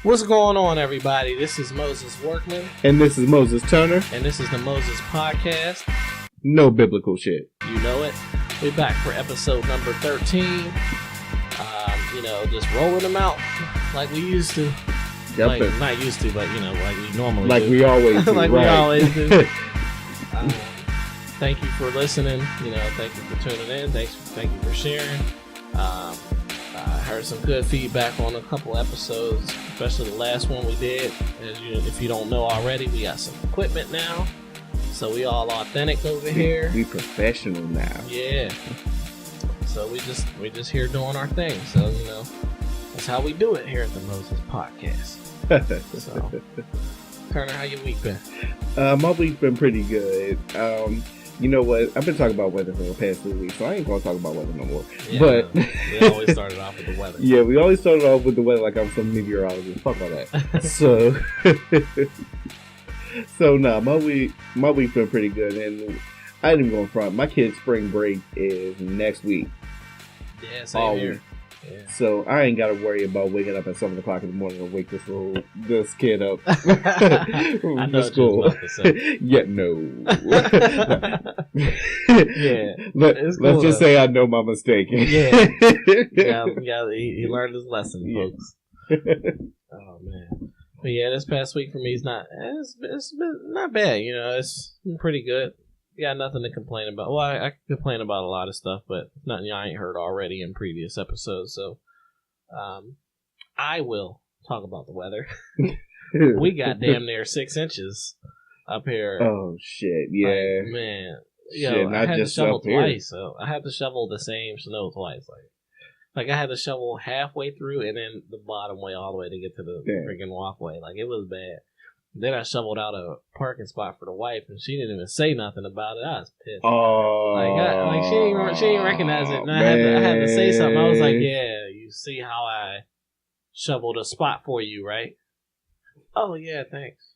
What's going on, everybody? This is Moses Workman. And this is Moses Turner. And this is the Moses Podcast. No biblical shit. You know it. We're back for episode number 13. Just rolling them out like we used to. Yep. Not used to, but, like we normally like do. We always do. Like right. we always do. Thank you for listening. Thank you for tuning in. Thank you for sharing. I heard some good feedback on a couple episodes, especially the last one we did. If you don't know already, we got some equipment now, so we all authentic over here. We professional now. Yeah. So we just here doing our thing. So that's how we do it here at the Moses Podcast. So, Turner, how your week been? My week's been pretty good. You know what? I've been talking about weather for the past 2 weeks, so I ain't gonna talk about weather no more. Yeah, but we always started off with the weather. Yeah, we always started off with the weather like I'm some meteorologist. Fuck all that. So my week's been pretty good, and I ain't even going front. My kid's spring break is next week. Yeah, same here. Yeah. So I ain't got to worry about waking up at 7 o'clock in the morning to wake this kid up I know for school. What you was about to say. Yeah, no. Yeah, let's just say I know my mistake. Yeah, he learned his lesson, folks. Oh man, but yeah, this past week for me is it's been not bad. It's been pretty good. Got nothing to complain about. Well, I can complain about a lot of stuff, but nothing I ain't heard already in previous episodes. So, I will talk about the weather. We got damn near 6 inches up here. Oh shit! Yeah, man. I had to shovel twice. So I had to shovel the same snow twice. Like I had to shovel halfway through and then the bottom way all the way to get to the freaking walkway. Like it was bad. Then I shoveled out a parking spot for the wife, and she didn't even say nothing about it. I was pissed. Oh, she didn't recognize it, and I had to say something. I was like, "Yeah, you see how I shoveled a spot for you, right?" Oh yeah, thanks.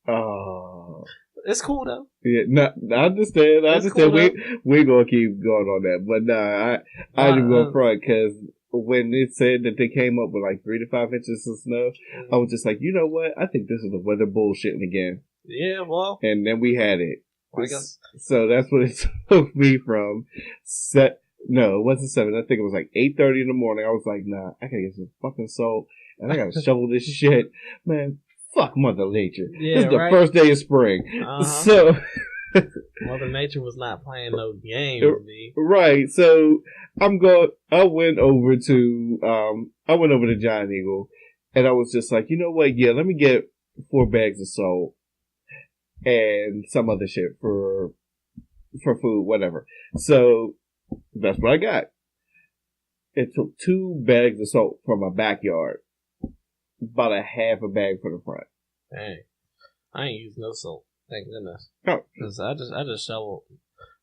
Oh, it's cool though. Yeah, no, I understand. Cool, we're gonna keep going on that, but nah, I didn't go front because when it said that they came up with like 3 to 5 inches of snow, I was just like, you know what? I think this is the weather bullshitting again. Yeah, well. And then we had it. So that's what it took me from No, it wasn't 7. I think it was like 8:30 in the morning. I was like, nah, I gotta get some fucking salt and I gotta shovel this shit. Man, fuck Mother Nature. Yeah, this is the first day of spring. So Mother Nature was not playing no games, B. Right. So I went over to Giant Eagle, and I was just like, you know what? Yeah, let me get 4 bags of salt and some other shit for food, whatever. So that's what I got. It took 2 bags of salt from my backyard, about a half a bag for the front. Dang, I ain't used no salt. Thank goodness. Oh, because I just shoveled.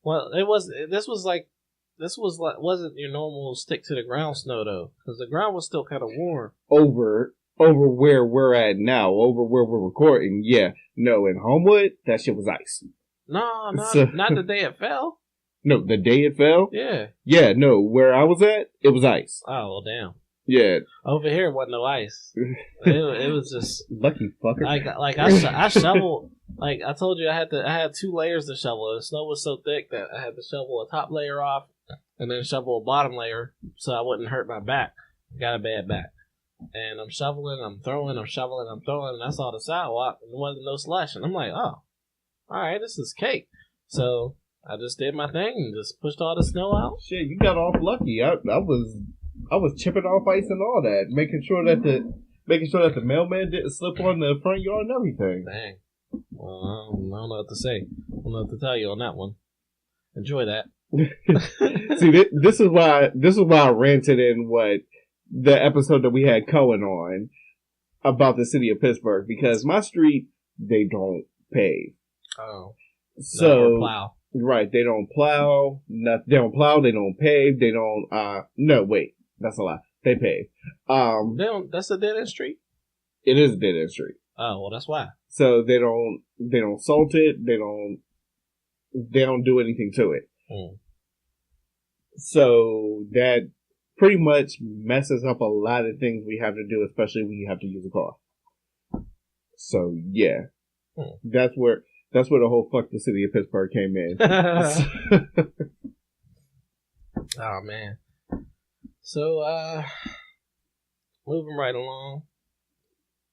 Well, this wasn't your normal stick to the ground snow though, because the ground was still kind of warm. Over where we're at now, over where we're recording. Yeah, no, in Homewood, that shit was ice. No, not the day it fell. No, the day it fell. Yeah, no, where I was at, it was ice. Oh well, damn. Yeah, over here it wasn't no ice. It was just lucky fucker. Like I shoveled. Like I told you, I had 2 layers to shovel. The snow was so thick that I had to shovel a top layer off and then shovel a bottom layer so I wouldn't hurt my back. I got a bad back. And I'm shoveling, I'm throwing, I'm shoveling, I'm throwing, and I saw the sidewalk and there wasn't no slush. And I'm like, oh, alright, this is cake. So I just did my thing and just pushed all the snow out. Shit, you got off lucky. I was chipping off ice and all that, making sure that the mailman didn't slip on the front yard and everything. Dang. Well, I don't know what to say. I don't know what to tell you on that one. Enjoy that. See, this is why I ranted in the episode that we had Cohen on about the city of Pittsburgh, because my street, they don't pave. Oh. So plow. Right, they don't plow. They don't plow. They don't pave. They don't. No, wait, that's a lie. They pave. They don't. That's a dead end street. It is a dead end street. Oh well, that's why. So they don't salt it. They don't do anything to it. Mm. So that pretty much messes up a lot of things we have to do, especially when you have to use a car. So yeah, that's where the whole fuck the city of Pittsburgh came in. Oh man. So moving right along.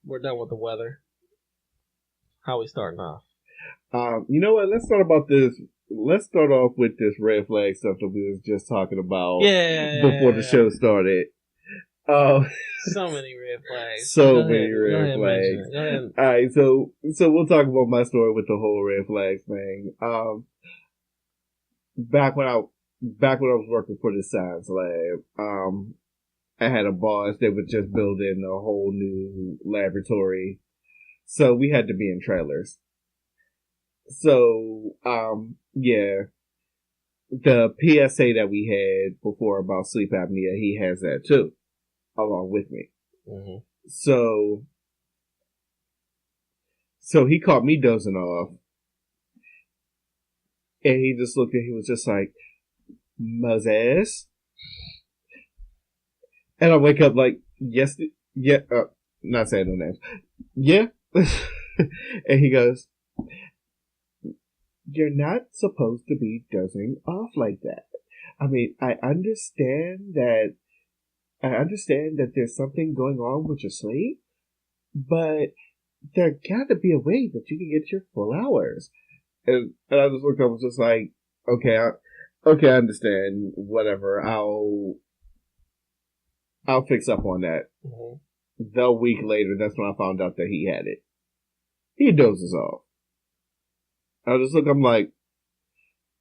We're done with the weather. How we starting off? You know what? Let's start about this. Let's start off with this red flag stuff that we was just talking about before the show started. So many red flags. So many red flags. Go ahead. All right, so we'll talk about my story with the whole red flags thing. Back when I was working for the science lab, I had a boss that was just building a whole new laboratory, so we had to be in trailers. So, yeah, the PSA that we had before about sleep apnea, he has that too, along with me. Mm-hmm. So he caught me dozing off, and he just looked at, he was just like, Moses? And I wake up like, yes, yeah, not saying no names. Yeah. And he goes, you're not supposed to be dozing off like that. I mean, I understand that there's something going on with your sleep, but there gotta be a way that you can get your full hours. And I just looked up and was just like, okay, I understand, whatever, I'll fix up on that. Mm-hmm. The week later, that's when I found out that he had it. He dozes off. I just look, I'm like,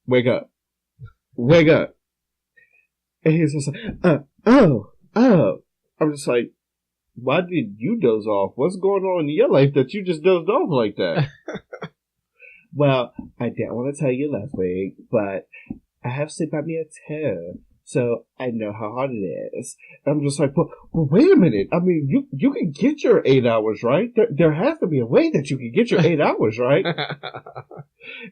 wake up. Wake up. And he's just like, oh. I'm just like, why did you doze off? What's going on in your life that you just dozed off like that? Well, I didn't want to tell you last week, but I have sleep apnea too, so I know how hard it is. I'm just like, well, wait a minute. I mean, you can get your 8 hours, right? There has to be a way that you can get your 8 hours, right?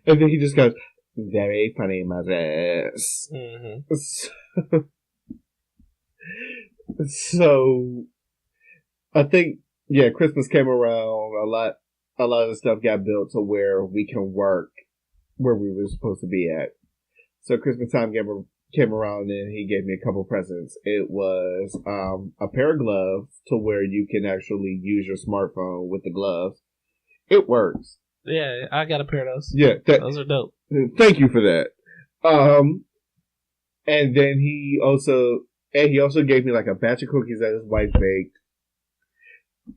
And then he just goes, very funny, Moses. Mm-hmm. So, I think, yeah, Christmas came around, a lot of stuff got built to where we can work where we were supposed to be at. So Christmas time came around and he gave me a couple presents. It was a pair of gloves to where you can actually use your smartphone with the gloves. It works. Yeah, I got a pair of those. Yeah. Those are dope. Thank you for that. And then he also gave me like a batch of cookies that his wife baked.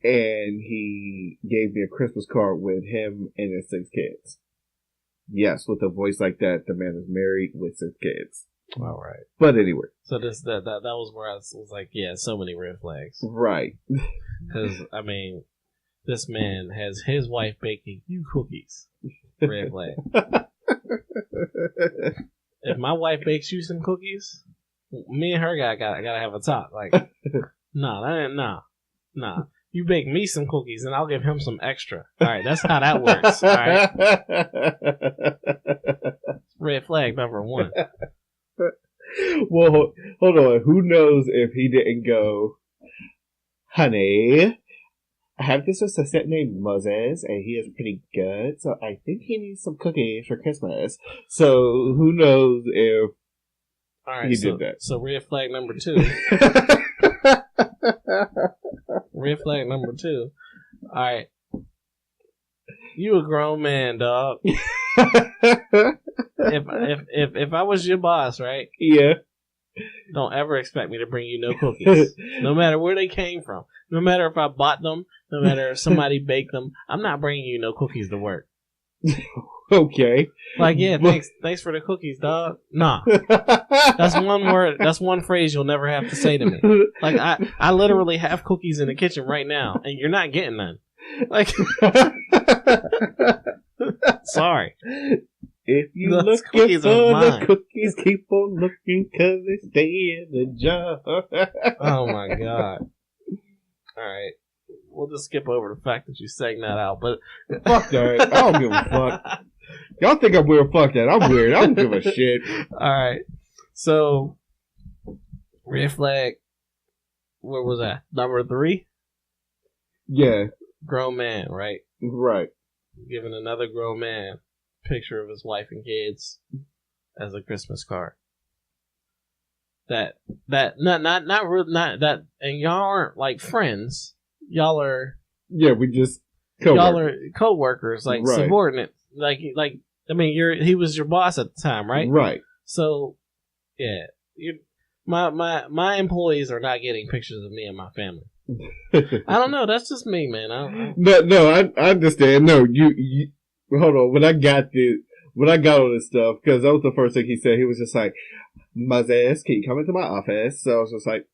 And he gave me a Christmas card with him and his 6 kids. Yes, with a voice like that, the man is married with 6 kids. All right. But anyway. So that was where I was like, yeah, so many red flags. Right. Because, I mean, this man has his wife baking you cookies. Red flag. If my wife bakes you some cookies, me and her gotta have a talk. Like, nah. You bake me some cookies and I'll give him some extra. All right, that's how that works. All right. Red flag number 1. Well, hold on. Who knows if he didn't go, honey, I have this assistant named Moses and he is pretty good, so I think he needs some cookies for Christmas. So who knows if he did that. So red flag number 2. Red flag number 2. All right. You a grown man, dog. If I was your boss, right? Yeah. Don't ever expect me to bring you no cookies. No matter where they came from. No matter if I bought them. No matter if somebody baked them. I'm not bringing you no cookies to work. Okay. Like, yeah, thanks for the cookies, dog. Nah. That's one word. That's one phrase you'll never have to say to me. Like, I literally have cookies in the kitchen right now, and you're not getting none. Like, sorry. If you Those look cookies for are the mine. cookies, keep on looking because they stay in the jar. Oh my god. Alright. We'll just skip over the fact that you sang that out, but Fuck that. I don't give a fuck. Y'all think I'm weird? Fuck that. I'm weird. I don't give a shit. Alright. So, Red flag. Where was that? Number 3? Yeah. Grown man, right? Right. Giving another grown man a picture of his wife and kids as a Christmas card. Not that, and y'all aren't like friends. Y'all are. Yeah, we just. Y'all are co-workers, like right. subordinates. Like, I mean, he was your boss at the time, right? Right. So, yeah, my employees are not getting pictures of me and my family. I don't know. That's just me, man. No, I understand. No, you hold on. When I got all this stuff, because that was the first thing he said. He was just like, "Muzz, can you come into my office?" So I was just like,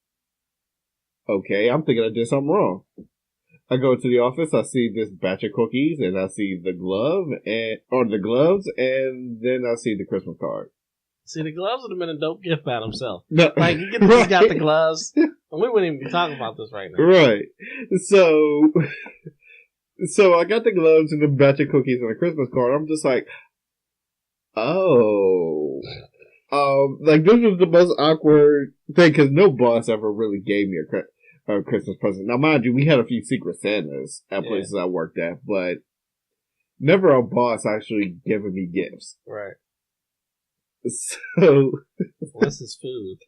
"Okay." I'm thinking I did something wrong. I go to the office. I see this batch of cookies, and I see the gloves, and then I see the Christmas card. See, the gloves would have been a dope gift by himself. No, like you could have just got the gloves, and we wouldn't even be talking about this right now. Right. So I got the gloves and the batch of cookies and the Christmas card. I'm just like, oh, like this was the most awkward thing because no boss ever really gave me a Christmas present. Now, mind you, we had a few Secret Santas at places I worked at, but never a boss actually giving me gifts. Right. So this is food.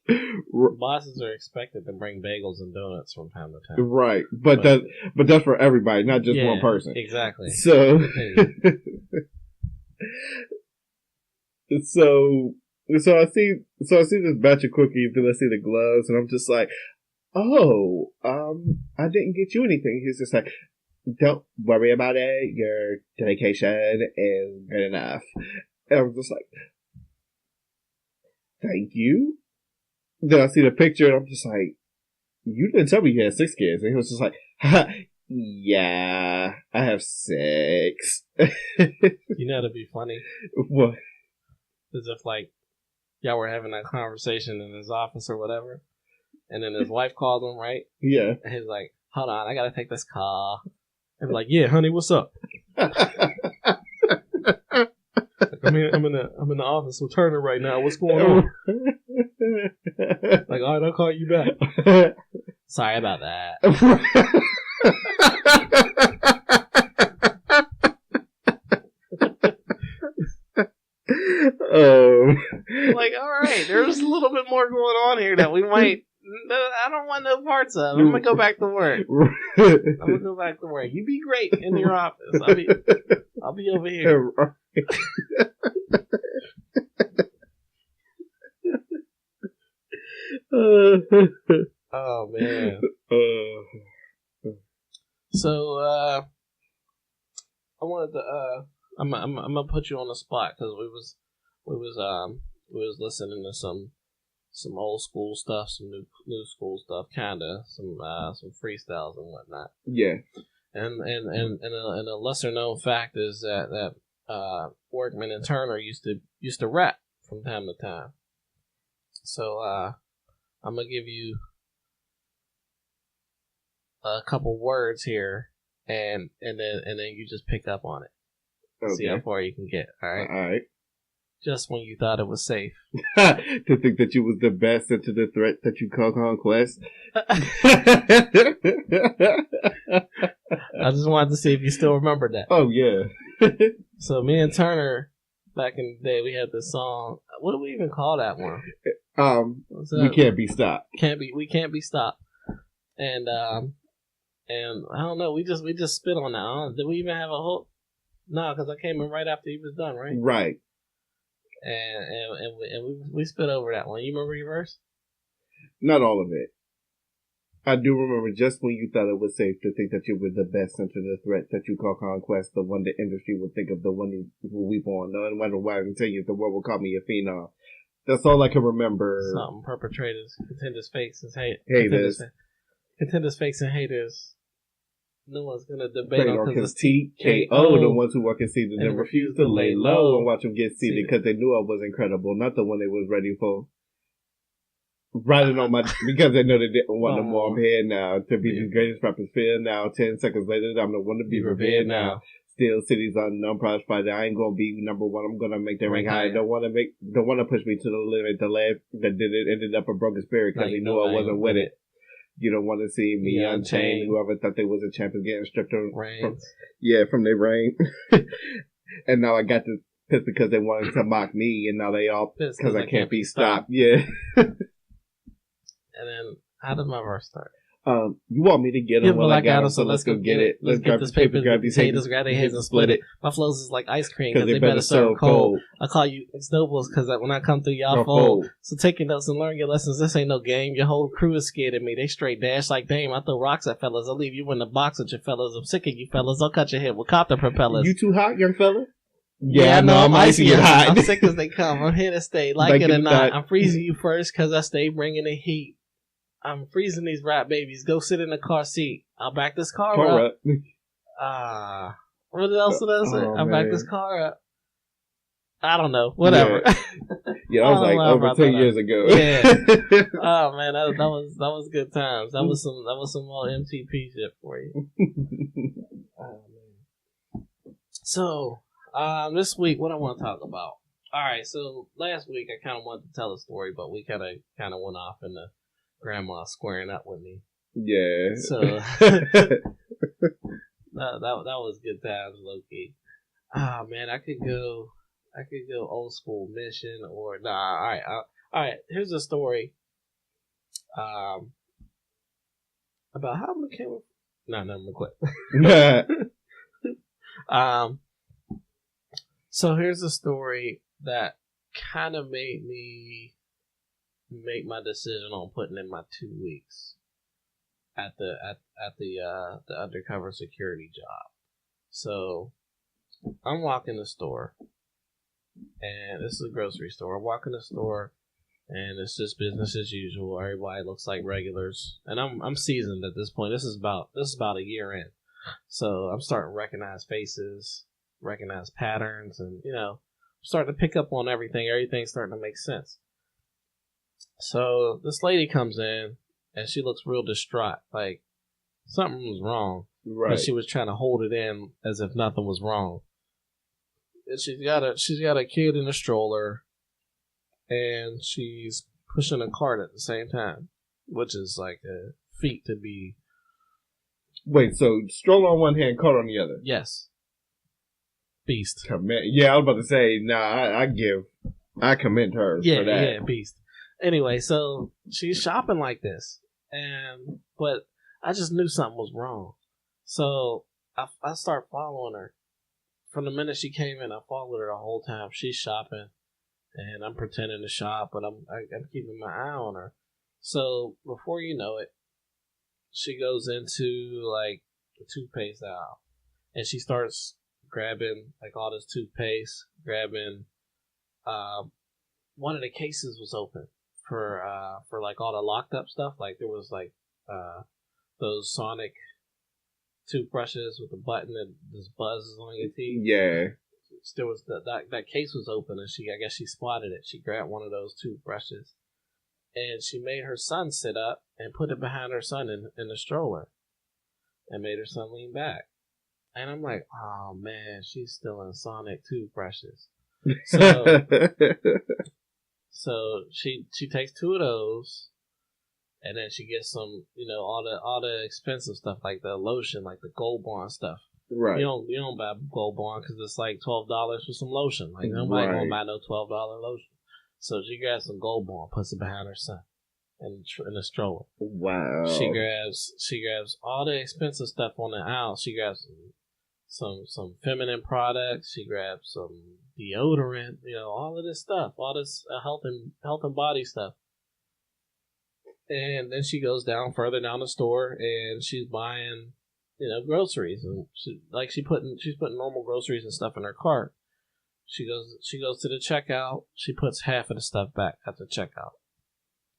Bosses are expected to bring bagels and donuts from time to time. Right, but that's for everybody, not just one person. Exactly. So so I see this batch of cookies, then I see the gloves, and I'm just like, oh, I didn't get you anything. He's just like, don't worry about it. Your dedication is good enough. And I was just like, thank you. Then I see the picture and I'm just like, you didn't tell me you had 6 kids. And he was just like, yeah, I have 6. You know, that'd be funny. What? As if like y'all were having that conversation in his office or whatever. And then his wife called him, right? Yeah. And he's like, hold on, I gotta take this call. And be like, yeah, honey, what's up? I'm in the office with Turner right now. What's going on? Like, all right, I'll call you back. Sorry about that. Like, all right, there's a little bit more going on here that we might. I don't want no parts of. I'm gonna go back to work. You be great in your office. I'll be over here. Oh man. So I wanted to I'm gonna put you on the spot because we was listening to some old school stuff, some new school stuff, kinda some freestyles and whatnot. Yeah. And a lesser known fact is that Workman and Turner used to rap from time to time. So I'm gonna give you a couple words here, and then you just pick up on it. Okay. See how far you can get. All right. All right. Just when you thought it was safe. To think that you was the best into the threat that you call conquest. I just wanted to see if you still remembered that. Oh, yeah. So me and Turner, back in the day, we had this song. What do we even call that one? We Can't Be Stopped. We can't be stopped. And I don't know. We just spit on that. Did we even have a whole? No, because I came in right after he was done, right? Right. And we spit over that one. You remember your verse? Not all of it. I do remember just when you thought it was safe to think that you were the best into the threat that you call conquest, the one the industry would think of, the one you will weep on. No one will continue. The world will call me a phenom. That's all I can remember. Something perpetrators, contenders, fakes, and haters. Contenders, fakes, and haters. No one's gonna debate on because TKO, the ones who were conceited and refused to lay low and watch them get seated because they knew I was incredible, not the one they was ready for. Riding on because they know they didn't want no more. I'm here now to be the greatest rappers fear now. 10 seconds later, I'm the one to be revered now. Steel City's on non-prize fight. I ain't gonna be number one. I'm gonna make that rank higher. Don't want to push me to the limit. The last that did it ended up a broken spirit because he knew I wasn't with it. You don't want to see me unchained. Whoever thought they was a champion getting stripped from their reign. And now I got this pissed because they wanted to mock me, and now they all because I can't be stopped. Yeah. And then how did my verse start? You want me to get them? Well, I got them, so let's go get it. Let's grab this paper, grab these haters, grab their heads and split it. My flows is like ice cream because they better serve cold. I call you ex-nobles because when I come through, y'all fold. So take your notes and learn your lessons. This ain't no game. Your whole crew is scared of me. They straight dash like Dame. I throw rocks at fellas. I'll leave you in the box with your fellas. I'm sick of you fellas. I'll cut your head with copter propellers. You too hot, young fella? Yeah, I know. I'm icy and hot. I'm sick as they come. I'm here to stay. Like it or not. I'm freezing you first because I stay bringing the heat. I'm freezing these rap babies. Go sit in the car seat. I'll back this car up. What else does it? I'll back this car up. I don't know. Whatever. Yeah, I was like over 10 years ago. Yeah. Oh man, that was good times. That was some more MTP shit for you. Oh man. So, this week, what I want to talk about. All right. So last week I kind of wanted to tell a story, but we kind of went off in the grandma squaring up with me. Yeah. So that was good times, low key. Ah man, I could go old school Mission or nah. All right. Here's a story. About how I came. No, I'm gonna quit. So here's a story that kind of made me make my decision on putting in my 2 weeks at the undercover security job. So I'm walking the store, and this is a grocery store. I'm walking the store, and it's just business as usual. Everybody looks like regulars, and I'm seasoned at this point. This is about a year in, so I'm starting to recognize faces, recognize patterns, and starting to pick up on everything. Everything's starting to make sense. So this lady comes in and she looks real distraught, like something was wrong. Right. But she was trying to hold it in as if nothing was wrong. And she's got a kid in a stroller, and she's pushing a cart at the same time, which is like a feat to be. Wait, so stroller on one hand, cart on the other? Yes. Beast. Yeah, I was about to say, I commend her for that. Yeah, beast. Anyway, so she's shopping like this, but I just knew something was wrong. So I start following her. From the minute she came in, I followed her the whole time. She's shopping, and I'm pretending to shop, but I'm keeping my eye on her. So before you know it, she goes into like the toothpaste aisle, and she starts grabbing like all this toothpaste. Grabbing, one of the cases was open for like all the locked up stuff. Like there was like those Sonic toothbrushes with the button that just buzzes on your teeth. Yeah. There was that case was open, and I guess she spotted it. She grabbed one of those toothbrushes, and she made her son sit up and put it behind her son in the stroller, and made her son lean back. And I'm like, oh man, she's stealing Sonic toothbrushes. So she takes 2 of those, and then she gets some, all the expensive stuff like the lotion, like the Gold Bond stuff. Right. You don't buy Gold Bond because it's like $12 for some lotion. Like nobody gonna buy no $12 lotion. So she grabs some Gold Bond, puts it behind her son in the stroller. Wow. She grabs all the expensive stuff on the aisle. She grabs some feminine products. She grabs some deodorant. All of this stuff, all this health and body stuff. And then she goes further down the store, and she's buying, groceries, and she's putting normal groceries and stuff in her cart. She goes to the checkout. She puts half of the stuff back at the checkout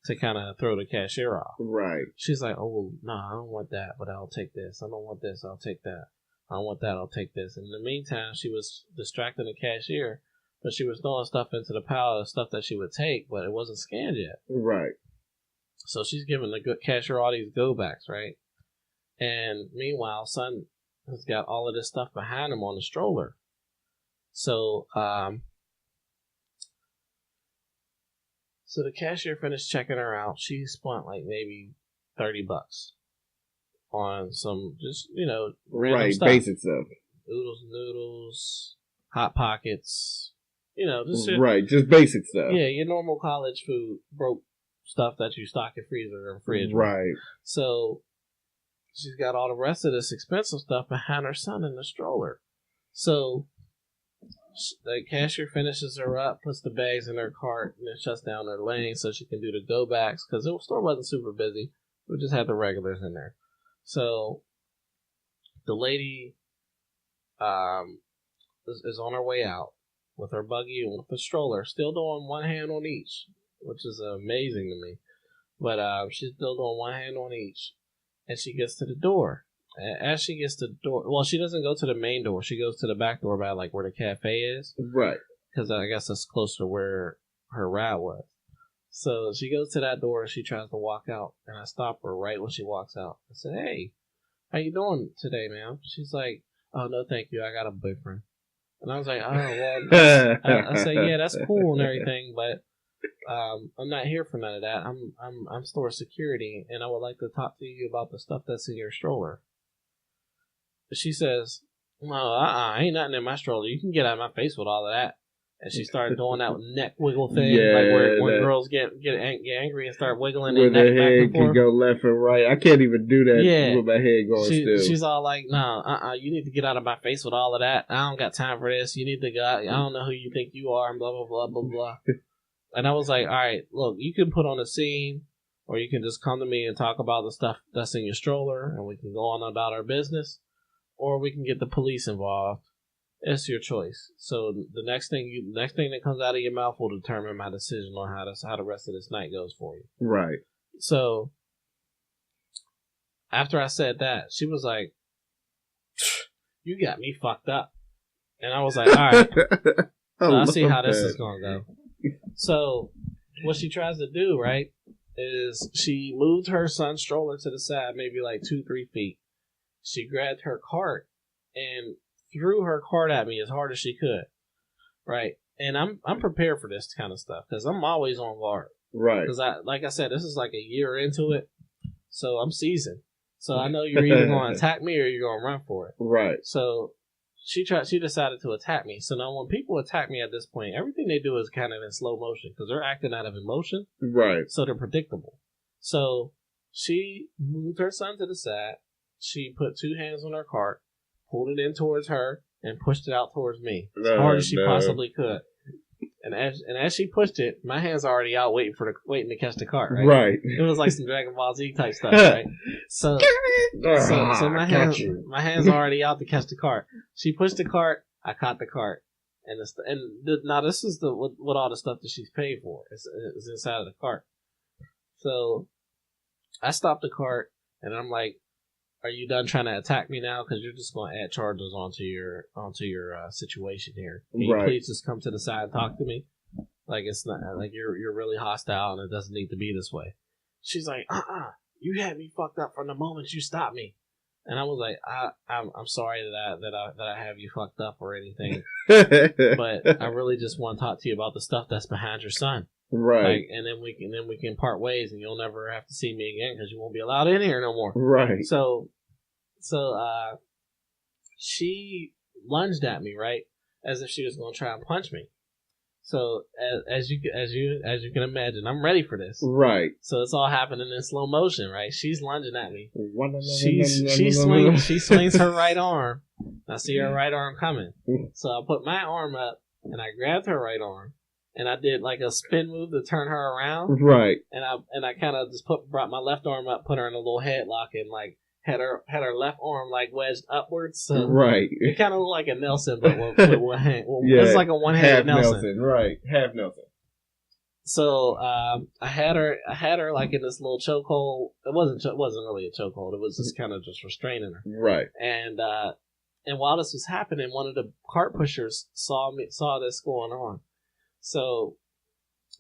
to kind of throw the cashier off. Right. She's like, oh no, I don't want that, but I'll take this. I don't want this, I'll take that. I don't want that, I'll take this. And in the meantime, she was distracting the cashier, but she was throwing stuff into the pile of stuff that she would take, but it wasn't scanned yet. Right. So she's giving the good cashier all these go backs, right? And meanwhile, son has got all of this stuff behind him on the stroller. So, so the cashier finished checking her out. She spent like maybe $30 on some just, random stuff. Basic stuff. Noodles, Hot Pockets, just just basic stuff. Yeah, your normal college food, broke stuff that you stock in freezer or fridge. Right. So she's got all the rest of this expensive stuff behind her son in the stroller. So the cashier finishes her up, puts the bags in her cart, and then shuts down her lane so she can do the go backs because the store wasn't super busy. We just had the regulars in there. So the lady is on her way out with her buggy and with the stroller, still doing one hand on each, which is amazing to me. But she's still doing one hand on each, and she gets to the door. As she gets to the door, well, she doesn't go to the main door. She goes to the back door by like where the cafe is, right? Because I guess that's closer to where her ride was. So she goes to that door and she tries to walk out, and I stop her right when she walks out. I said, "Hey, how you doing today, ma'am?" She's like, "Oh no, thank you. I got a boyfriend." And I was like, "Oh well." I said, "Yeah, that's cool and everything, but I'm not here for none of that. I'm store security, and I would like to talk to you about the stuff that's in your stroller." She says, "No, ain't nothing in my stroller. You can get out of my face with all of that." And she started doing that neck wiggle thing, like where girls get angry and start wiggling their neck head back and forth. Can go left and right. I can't even do that with my head going still. She's all like, "No, you need to get out of my face with all of that. I don't got time for this. You need to go. I don't know who you think you are," and blah blah blah blah blah. And I was like, "All right, look, you can put on a scene, or you can just come to me and talk about the stuff that's in your stroller, and we can go on about our business, or we can get the police involved. It's your choice." So the next thing that comes out of your mouth will determine my decision on how the rest of this night goes for you. Right. So after I said that, she was like, "You got me fucked up," and I was like, "All right, I'll see how this is gonna go." So what she tries to do, right, is she moved her son's stroller to the side, maybe like 2-3 feet. She grabbed her cart and threw her cart at me as hard as she could, right? And I'm prepared for this kind of stuff because I'm always on guard, right? Because like I said, this is like a year into it, so I'm seasoned. So I know you're either going to attack me or you're going to run for it, right? So she decided to attack me. So now when people attack me at this point, everything they do is kind of in slow motion because they're acting out of emotion, right? So they're predictable. So she moved her son to the side. She put 2 hands on her cart, pulled it in towards her, and pushed it out towards me as hard as she possibly could. And as she pushed it, my hands are already out waiting to catch the cart. Right. Right. It was like some Dragon Ball Z type stuff. Right. So my hands are already out to catch the cart. She pushed the cart. I caught the cart. Now this is what all the stuff that she's paid for is inside of the cart. So I stopped the cart and I'm like, "Are you done trying to attack me now? Because you're just going to add charges onto your situation here. Can you please just come to the side and talk to me? Like it's not like you're really hostile and it doesn't need to be this way." She's like, "You had me fucked up from the moment you stopped me." And I was like, I'm sorry that I have you fucked up or anything, but I really just want to talk to you about the stuff that's behind your son." Right. And then we can part ways, and you'll never have to see me again because you won't be allowed in here no more. Right. So she lunged at me, right, as if she was going to try and punch me. So as you can imagine, I'm ready for this. Right. So it's all happening in slow motion, right? She's lunging at me. She swings her right arm. I see her right arm coming. So I put my arm up and I grabbed her right arm. And I did like a spin move to turn her around. Right. And I kind of just brought my left arm up, put her in a little headlock, and like had her left arm like wedged upwards. So right. It kind of looked like a Nelson, but with one hand. Yeah, it's like a one-handed Nelson. Right. Half Nelson. So I had her like in this little chokehold. It wasn't really a chokehold. It was just kind of just restraining her. Right. And while this was happening, one of the cart pushers saw this going on. So,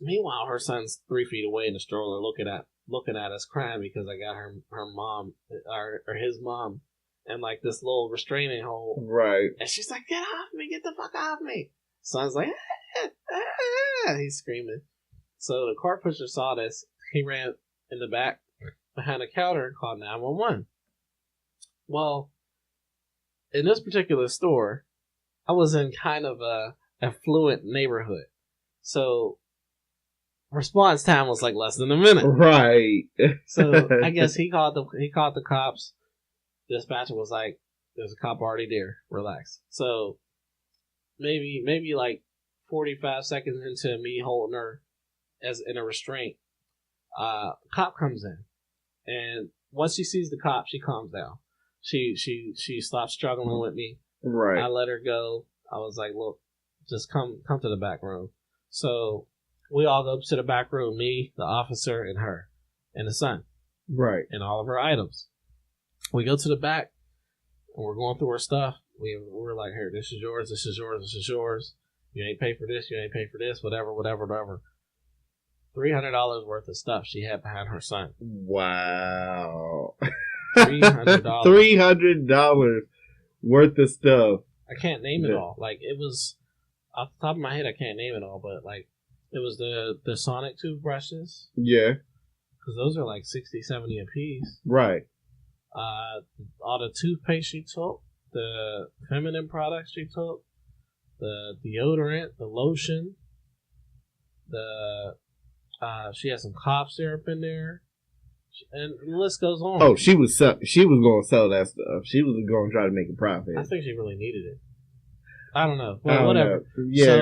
meanwhile, her son's 3 feet away in the stroller, looking at us crying because I got her mom or his mom and like this little restraining hold. Right. And she's like, "Get off me! Get the fuck off me!" Son's like, he's screaming. So the car pusher saw this. He ran in the back behind the counter and called 911. Well, in this particular store, I was in kind of a affluent neighborhood, so response time was like less than a minute. Right. So I guess he called the cops. Dispatcher was like, "There's a cop already there. Relax." So maybe like 45 seconds into me holding her as in a restraint, cop comes in, and once she sees the cop, she calms down. She stops struggling with me. Right. I let her go. I was like, "Look, just come to the back room." So we all go to the back room, me, the officer, and her, and the son. Right. And all of her items. We go to the back, and we're going through her stuff. We're like, "Here, this is yours, this is yours, this is yours. You ain't pay for this, you ain't pay for this, whatever. $300 worth of stuff she had behind her son. Wow. $300. $300 worth of stuff. I can't name it all. Like, it was, off the top of my head, I can't name it all, but like, it was the Sonic toothbrushes. Yeah. Because those are like $60, $70 a piece. Right. All the toothpaste she took, the feminine products she took, the deodorant, the lotion, she had some cough syrup in there, and the list goes on. Oh, she was going to sell that stuff. She was going to try to make a profit. I think she really needed it. I don't know. Well, whatever. Know. Yeah.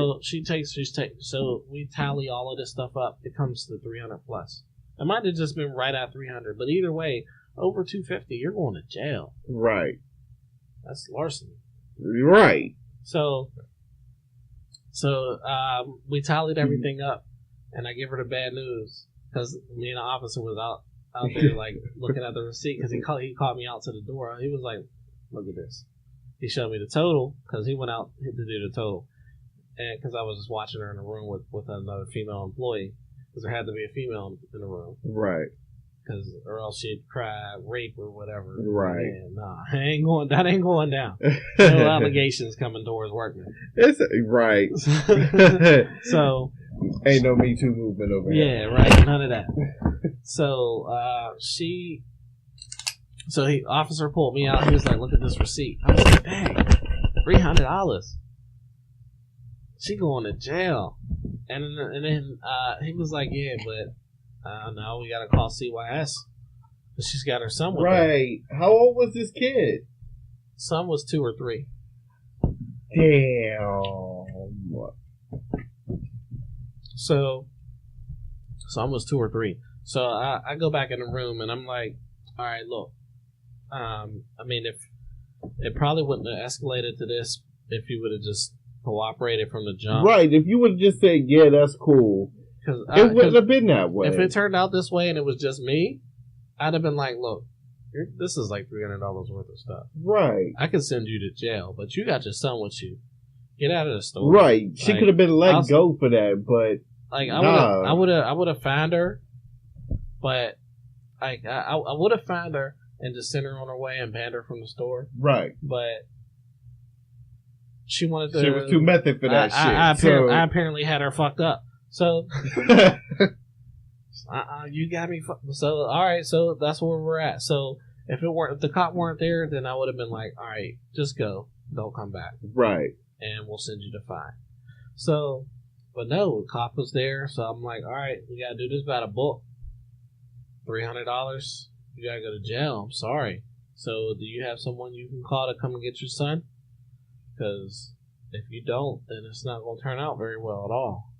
So we tally all of this stuff up. It comes to 300 plus. It might have just been right at 300, but either way, over 250, you're going to jail. Right. That's larceny. Right. So we tallied everything up, and I give her the bad news because me and the officer was out there like looking at the receipt because he called me out to the door. He was like, "Look at this." He showed me the total because he went out to do the total, and because I was just watching her in a room with another female employee because there had to be a female in the room, right? Because or else she'd cry rape or whatever. Right? And, nah, that ain't going down. No allegations coming towards workmen. It's right. So ain't no Me Too movement over here. Yeah, right. None of that. So the officer pulled me out. He was like, "Look at this receipt." I was like, "Dang, $300. She going to jail." And then he was like, "Yeah, but now we gotta call CYS. But she's got her son with her." Right. How old was this kid? Son was 2 or 3. Damn. So son was 2 or 3. So I go back in the room and I'm like, "All right, look. I mean, if it probably wouldn't have escalated to this if you would have just cooperated from the jump. Right. If you would have just said, yeah, that's cool. It wouldn't have been that way. If it turned out this way and it was just me, I'd have been like, look, this is like $300 worth of stuff. Right. I could send you to jail, but you got your son with you. Get out of the store. Right. She could have been let go for that, but like I would have found her, but like I would have found her and just sent her on her way and banned her from the store. Right. But she wanted to. She was too method for that shit. I apparently had her fucked up. So you got me. So all right. So that's where we're at. So if the cop weren't there, then I would have been like, all right, just go. Don't come back. Right. And we'll send you to fine. So, but no, the cop was there. So I'm like, all right, we gotta do this by the book. $300. You gotta go to jail. I'm sorry. So do you have someone you can call to come and get your son? Because if you don't, then it's not going to turn out very well at all.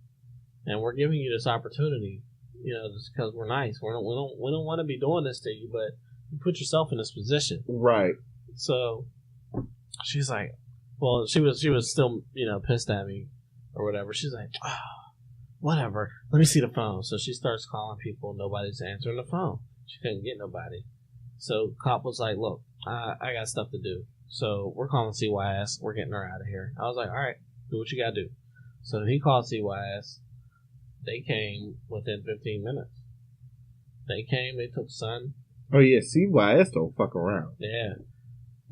And we're giving you this opportunity, just because we're nice. We don't want to be doing this to you, but you put yourself in this position. Right. So she's like, well, she was still, pissed at me or whatever. She's like, oh, whatever. Let me see the phone. So she starts calling people. Nobody's answering the phone. She couldn't get nobody. So cop was like, look, I got stuff to do. So we're calling CYS. We're getting her out of here. I was like, all right, do what you got to do. So he called CYS. They came within 15 minutes. They came. They took son. Oh, yeah. CYS don't fuck around. Yeah.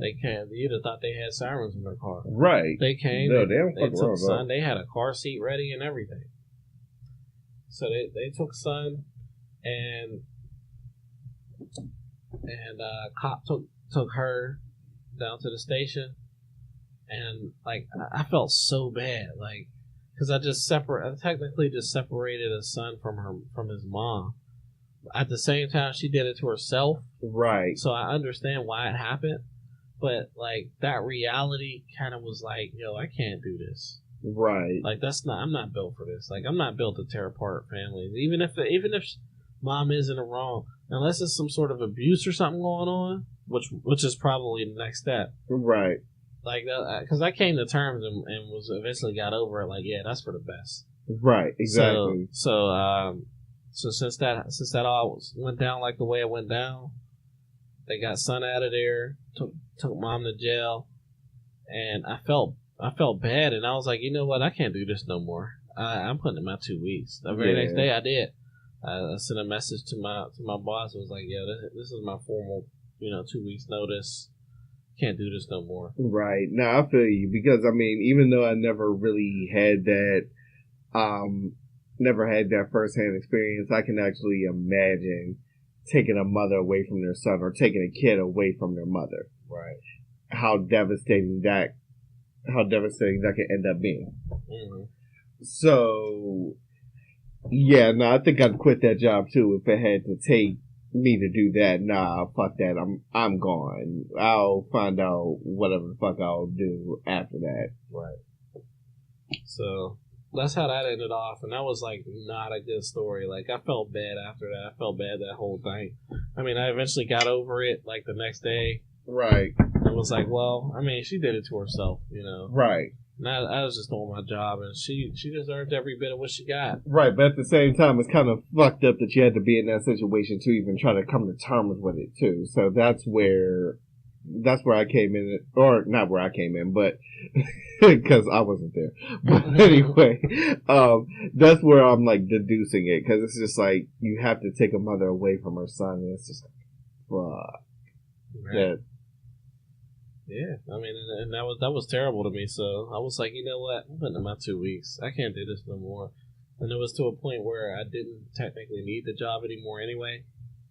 They came. You'd have thought they had sirens in their car. Right. They came. No, they don't they fuck took around. Son. They had a car seat ready and everything. So they took Son, and cop took her down to the station, and like I felt so bad, like because I technically just separated a son from his mom. At the same time, she did it to herself, right? So I understand why it happened, but like that reality kind of was like, yo, I can't do this. Right. Like I'm not built for this. Like I'm not built to tear apart families, even if mom is in the wrong, unless it's some sort of abuse or something going on, which is probably the next step. Right. Like because I came to terms and was eventually got over it. Like, yeah, that's for the best. Right. Exactly. So since that all went down like the way it went down, they got Son out of there, took mom to jail, and I felt bad, and I was like, you know what, I can't do this no more. I'm putting in my 2 weeks. The very next day, I did. I sent a message to my boss. I was like, yeah, this is my formal, 2 weeks notice. Can't do this no more. Right. No, I feel you, because I mean, even though I never really had that, never had that firsthand experience, I can actually imagine taking a mother away from their son or taking a kid away from their mother. Right. How devastating that can end up being. Mm-hmm. So, yeah, no, I think I'd quit that job too if it had to take me to do that. Nah, fuck that. I'm gone. I'll find out whatever the fuck I'll do after that. Right. So that's how that ended off, and that was like not a good story. Like I felt bad after that. I felt bad that whole thing. I mean, I eventually got over it like the next day. Right. It was like, well, I mean, she did it to herself, Right. And I was just doing my job, and she deserved every bit of what she got. Right, but at the same time, it's kind of fucked up that you had to be in that situation to even try to come to terms with it too. So that's where I came in, or not where I came in, but because I wasn't there. But anyway, that's where I'm like deducing it, because it's just like you have to take a mother away from her son, and it's just like, fuck. Right. Yeah, I mean, and that was terrible to me. So I was like, you know what? I'm putting in my 2 weeks. I can't do this no more. And it was to a point where I didn't technically need the job anymore anyway,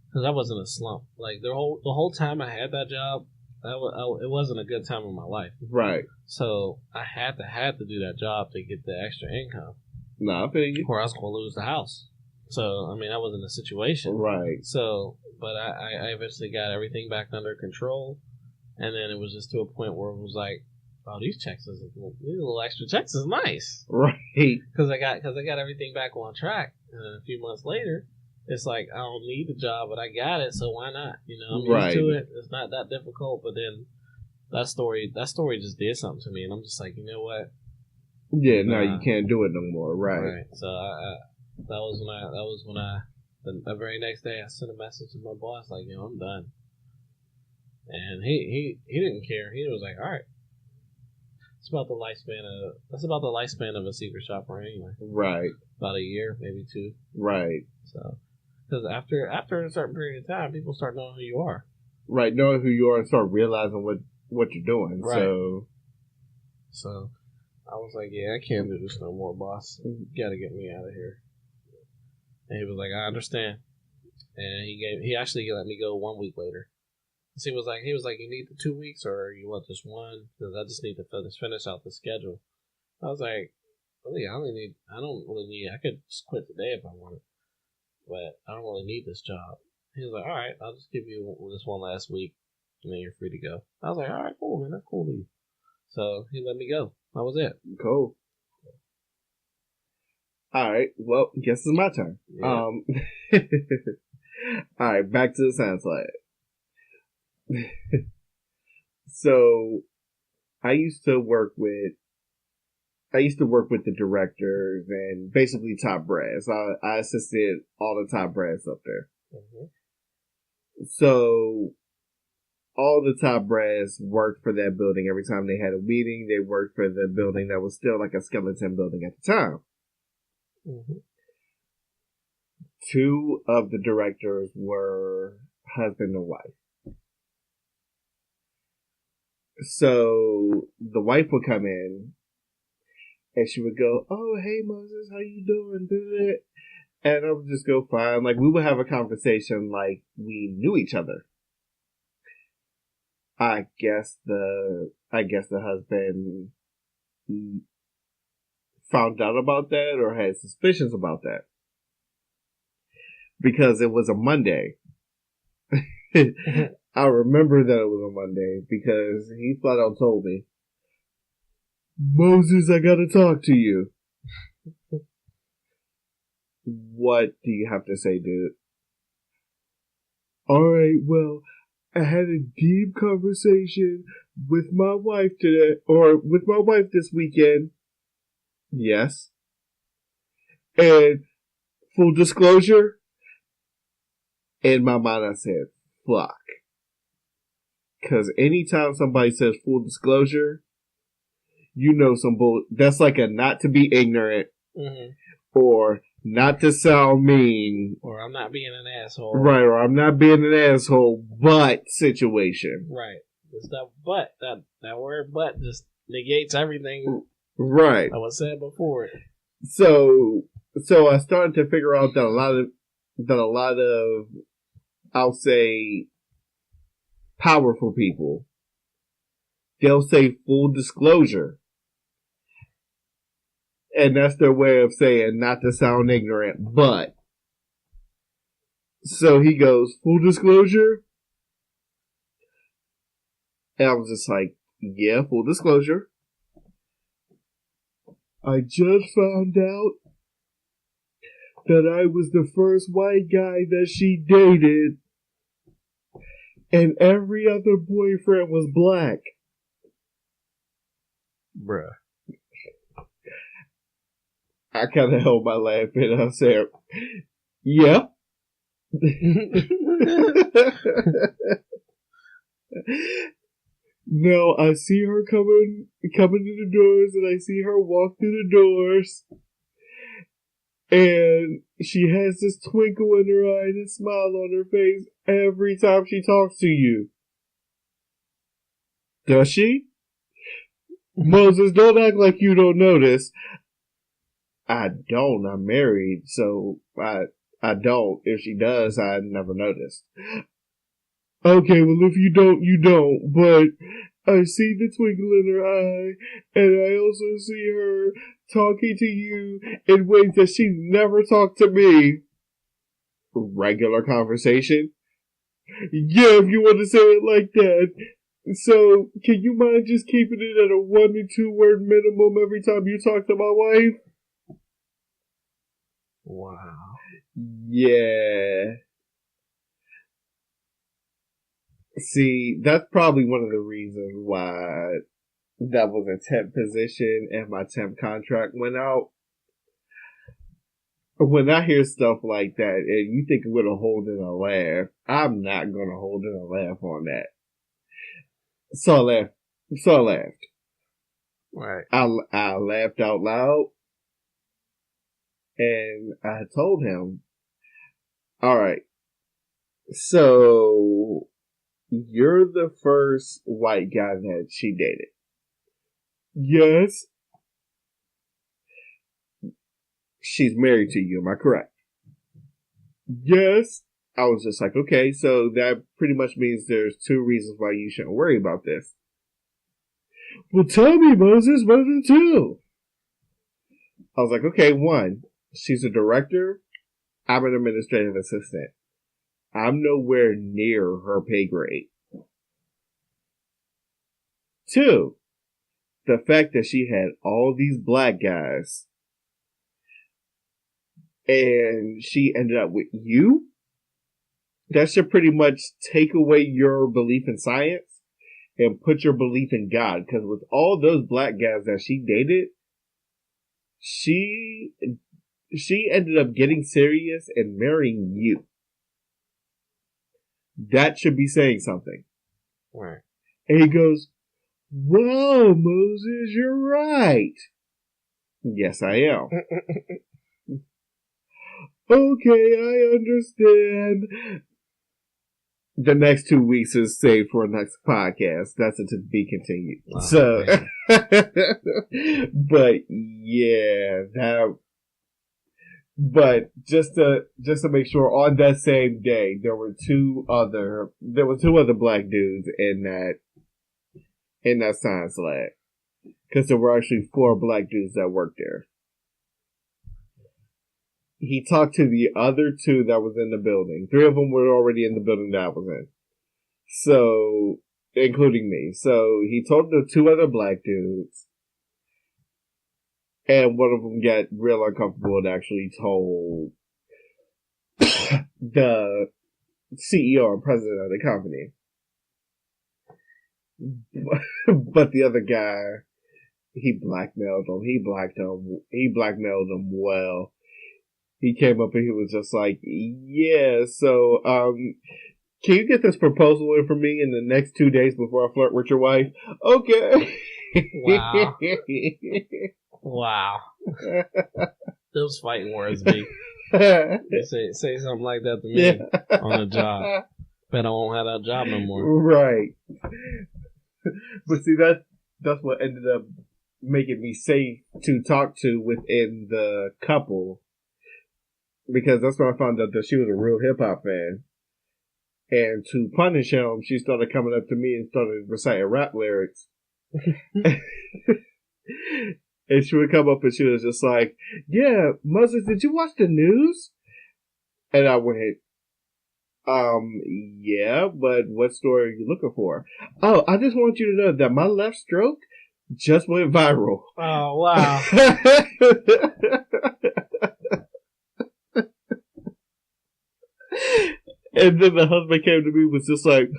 because I was in a slump. Like the whole time I had that job, it wasn't a good time in my life. Right. So I had to do that job to get the extra income. Nah, I feel you. Or I was going to lose the house. So I mean, that wasn't a situation. Right. So, but I eventually got everything back under control. And then it was just to a point where it was like, oh, these little extra checks is nice, right? Because I got everything back on track. And then a few months later, it's like I don't need the job, but I got it, so why not? I'm used to it. It's not that difficult. But then that story just did something to me, and I'm just like, you know what? Yeah, no, you can't do it no more, right? So that was when the very next day I sent a message to my boss like, I'm done. And he didn't care. He was like, all right. That's about the lifespan of a secret shopper anyway. Right. About a year, maybe 2. Right. So, because after a certain period of time, people start knowing who you are. Right, knowing who you are and start realizing what you're doing. Right. So I was like, yeah, I can't do this no more, boss. You gotta get me out of here. And he was like, I understand. And he actually let me go 1 week later. So he was like, you need the 2 weeks, or you want just one? Because I just need to finish out the schedule. I was like, really, I don't really need. I could just quit today if I wanted, but I don't really need this job. He was like, all right, I'll just give you this one last week, and then you're free to go. I was like, all right, cool, man, that's cool to you. So he let me go. That was it. Cool. All right, well, guess it's my turn. Yeah. All right, back to the science lab. So, I used to work with the directors and basically top brass. I assisted all the top brass up there. Mm-hmm. So, all the top brass worked for that building. Every time they had a meeting, they worked for the building that was still like a skeleton building at the time. Mm-hmm. 2 of the directors were husband and wife. So the wife would come in and she would go, "Oh, hey Moses, how you doing?" And I would just go, "Fine." Like, we would have a conversation like we knew each other. I guess the husband found out about that or had suspicions about that because it was a Monday. I remember that it was a Monday because he flat out told me, "Moses, I gotta talk to you." What do you have to say, dude? All right, well, I had a deep conversation with my wife today, or with my wife this weekend. Yes. And full disclosure, in my mind I said, fuck. Because anytime somebody says full disclosure, you know some bull. That's like a not to be ignorant, or not to sound mean, or I'm not being an asshole, right? Or I'm not being an asshole, but situation, right? It's that but that word but just negates everything, right? I was said before. So I started to figure out that a lot of I'll say powerful people, they'll say full disclosure. And that's their way of saying not to sound ignorant, but. So he goes, full disclosure? And I was just like, yeah, full disclosure. I just found out that I was the first white guy that she dated, and every other boyfriend was black. Bruh. I kind of held my laugh and I said, yeah. No, I see her coming to the doors, and I see her walk through the doors, and she has this twinkle in her eye and a smile on her face every time she talks to you. Does she? Moses, don't act like you don't notice. I don't. I'm married, so I don't. If she does, I never noticed. Okay, well, if you don't, you don't. But I see the twinkle in her eye, and I also see her talking to you in ways that she's never talked to me. Regular conversation? Yeah, if you want to say it like that. So, can you mind just keeping it at a 1 to 2 word minimum every time you talk to my wife? Wow. Yeah. See, that's probably one of the reasons why that was a temp position and my temp contract went out. When I hear stuff like that and you think I'm going to hold in a laugh, I'm not going to hold in a laugh on that. So I laughed. Right. I laughed out loud and I told him, all right, so you're the first white guy that she dated. Yes. She's married to you, am I correct? Yes. I was just like, okay, so that pretty much means there's 2 reasons why you shouldn't worry about this. Well, tell me, Moses, what are the 2? I was like, okay, 1, she's a director. I'm an administrative assistant. I'm nowhere near her pay grade. 2, the fact that she had all these black guys and she ended up with you, that should pretty much take away your belief in science and put your belief in God. Because with all those black guys that she dated, she ended up getting serious and marrying you. That should be saying something. Right. And he goes, "Whoa, Moses, you're right." Yes, I am. Okay, I understand. the next 2 weeks is saved for a next podcast. That's a to be continued. Oh, So, man. but yeah, but just to make sure, on that same day, there were two other black dudes in that science lab. Because there were actually 4 black dudes that worked there. He talked to the other 2 that was in the building. 3 of them were already in the building that I was in. So, including me. So, he told the 2 other black dudes. And one of them got real uncomfortable and actually told the CEO and president of the company. But the other guy, he blackmailed him. He blackmailed him well. He came up and he was just like, yeah, so, can you get this proposal in for me in the next 2 days before I flirt with your wife? Okay. Wow. Wow. Those fighting words, B. You say something like that to me on a job. Bet I won't have that job no more. Right. But see, that's what ended up making me safe to talk to within the couple. Because that's when I found out that she was a real hip-hop fan. And to punish him, she started coming up to me and started reciting rap lyrics. And she would come up and she was just like, yeah, Moses, did you watch the news? And I went, yeah, but what story are you looking for? Oh, I just want you to know that my left stroke just went viral. Oh, wow. And then the husband came to me and was just like,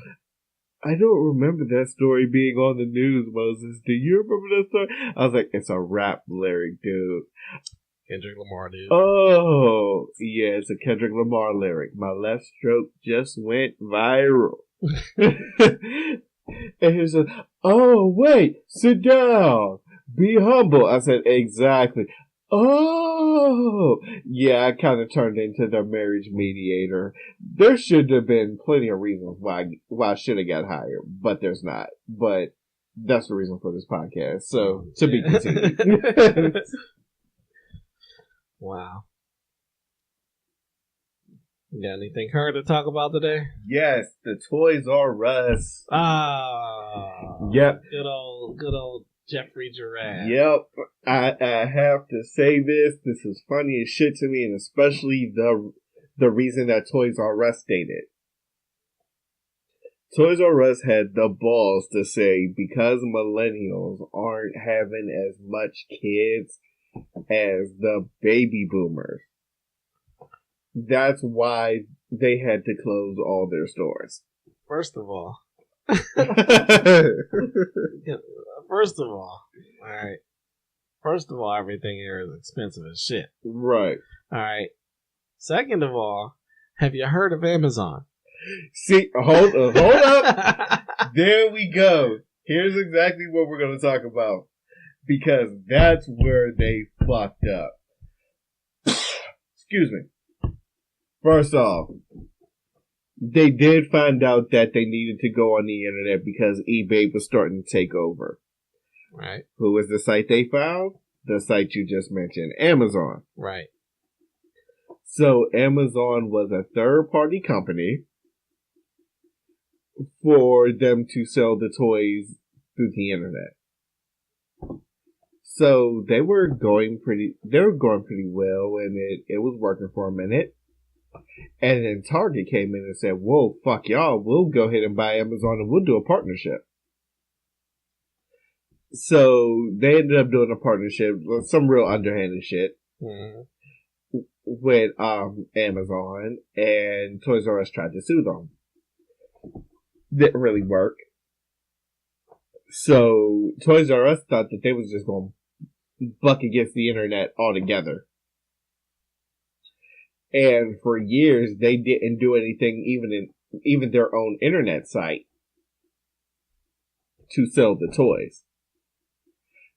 I don't remember that story being on the news, Moses. Do you remember that story? I was like, it's a rap lyric, dude. Kendrick Lamar, dude. Oh, yeah, it's a Kendrick Lamar lyric. My left stroke just went viral. And he was like, oh, wait, sit down. Be humble. I said, exactly. Oh, yeah, I kind of turned into the marriage mediator. There should have been plenty of reasons why I should have got hired, but there's not. But that's the reason for this podcast. So, to be continued. Wow. You got anything current to talk about today? Yes, the Toys R Us. Ah. Yep. Good old Jeffrey Giraffe. Yep. I have to say this. This is funny as shit to me, and especially the reason that Toys R Us stated. Toys R Us had the balls to say, because millennials aren't having as much kids as the baby boomers, that's why they had to close all their stores. First of all, everything here is expensive as shit. Right. All right. Second of all, have you heard of Amazon? See, hold up. There we go. Here's exactly what we're going to talk about. Because that's where they fucked up. Excuse me. First off, they did find out that they needed to go on the internet because eBay was starting to take over. Right. Who was the site they found? The site you just mentioned, Amazon. Right. So Amazon was a third-party company for them to sell the toys through the internet. So they were going pretty well, and it was working for a minute. And then Target came in and said, whoa, fuck y'all, we'll go ahead and buy Amazon and we'll do a partnership. So they ended up doing a partnership, some real underhanded shit, with Amazon, and Toys R Us tried to sue them. Didn't really work. So Toys R Us thought that they was just going to buck against the internet altogether. And for years, they didn't do anything, even their own internet site, to sell the toys.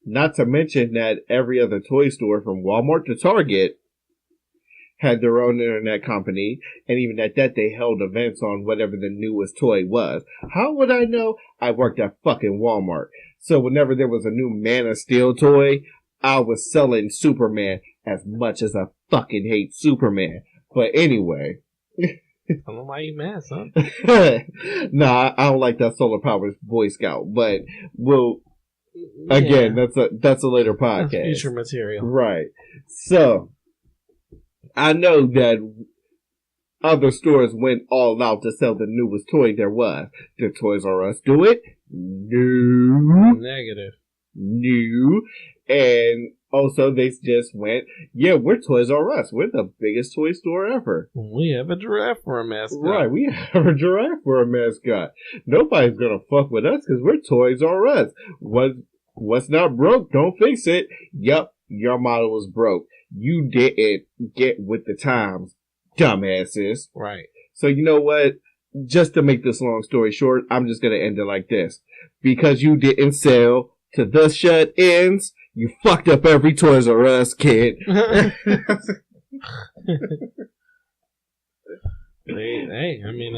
Not to mention that every other toy store, from Walmart to Target, had their own internet company, and even at that, they held events on whatever the newest toy was. How would I know? I worked at fucking Walmart. So whenever there was a new Man of Steel toy, I was selling Superman as much as I fucking hate Superman. But anyway. I don't know why you mad, son. Nah, I don't like that solar powered Boy Scout, but again, that's a later podcast. That's future material. Right. So, I know that other stores went all out to sell the newest toy there was. Did Toys R Us do it? No. Negative. No. And also they just went, yeah, we're Toys R Us. We're the biggest toy store ever. We have a giraffe for a mascot. Right, we have a giraffe for a mascot. Nobody's gonna fuck with us because we're Toys R Us. What's not broke, don't fix it. Yup, your model was broke. You didn't get with the times, dumbasses. Right. So you know what? Just to make this long story short, I'm just gonna end it like this. Because you didn't sell to the shut-ins, you fucked up every Toys R Us kid. Hey, I mean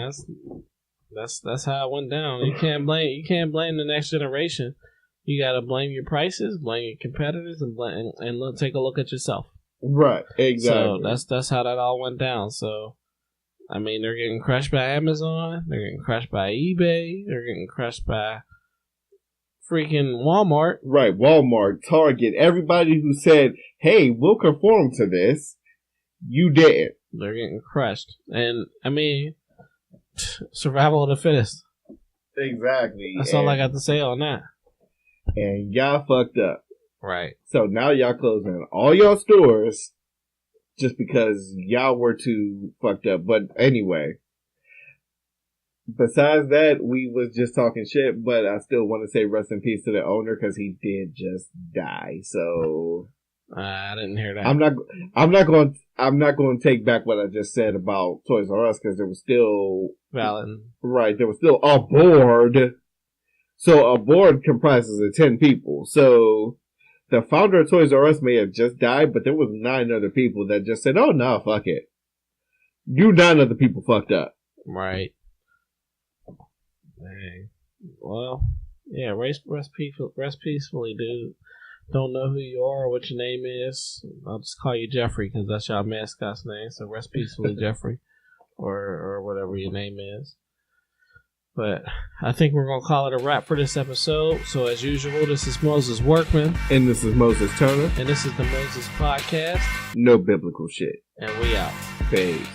that's how it went down. You can't blame the next generation. You gotta blame your prices, blame your competitors, and take a look at yourself. Right, exactly. So that's how that all went down. So, I mean, they're getting crushed by Amazon, they're getting crushed by eBay, they're getting crushed by freaking Walmart. Right, Walmart, Target, everybody who said, hey, we'll conform to this, you didn't. They're getting crushed. And, I mean, survival of the fittest. Exactly. That's all I got to say on that. And y'all fucked up. Right. So now y'all closing all y'all stores just because y'all were too fucked up. But anyway, besides that, we was just talking shit, but I still want to say rest in peace to the owner because he did just die. So I didn't hear that. I'm not going to take back what I just said about Toys R Us because there was still valid. Right, there was still a board. So a board comprises of 10 people. So the founder of Toys R Us may have just died, but there was 9 other people that just said, "Oh no, fuck it." You 9 other people fucked up. Right. Dang. Well, yeah, rest peacefully, dude. Don't know who you are or what your name is. I'll just call you Jeffrey because that's your mascot's name. So rest peacefully, Jeffrey, or whatever your name is. But I think we're going to call it a wrap for this episode. So as usual, this is Moses Workman. And this is Moses Turner. And this is the Moses Podcast. No biblical shit. And we out. Peace.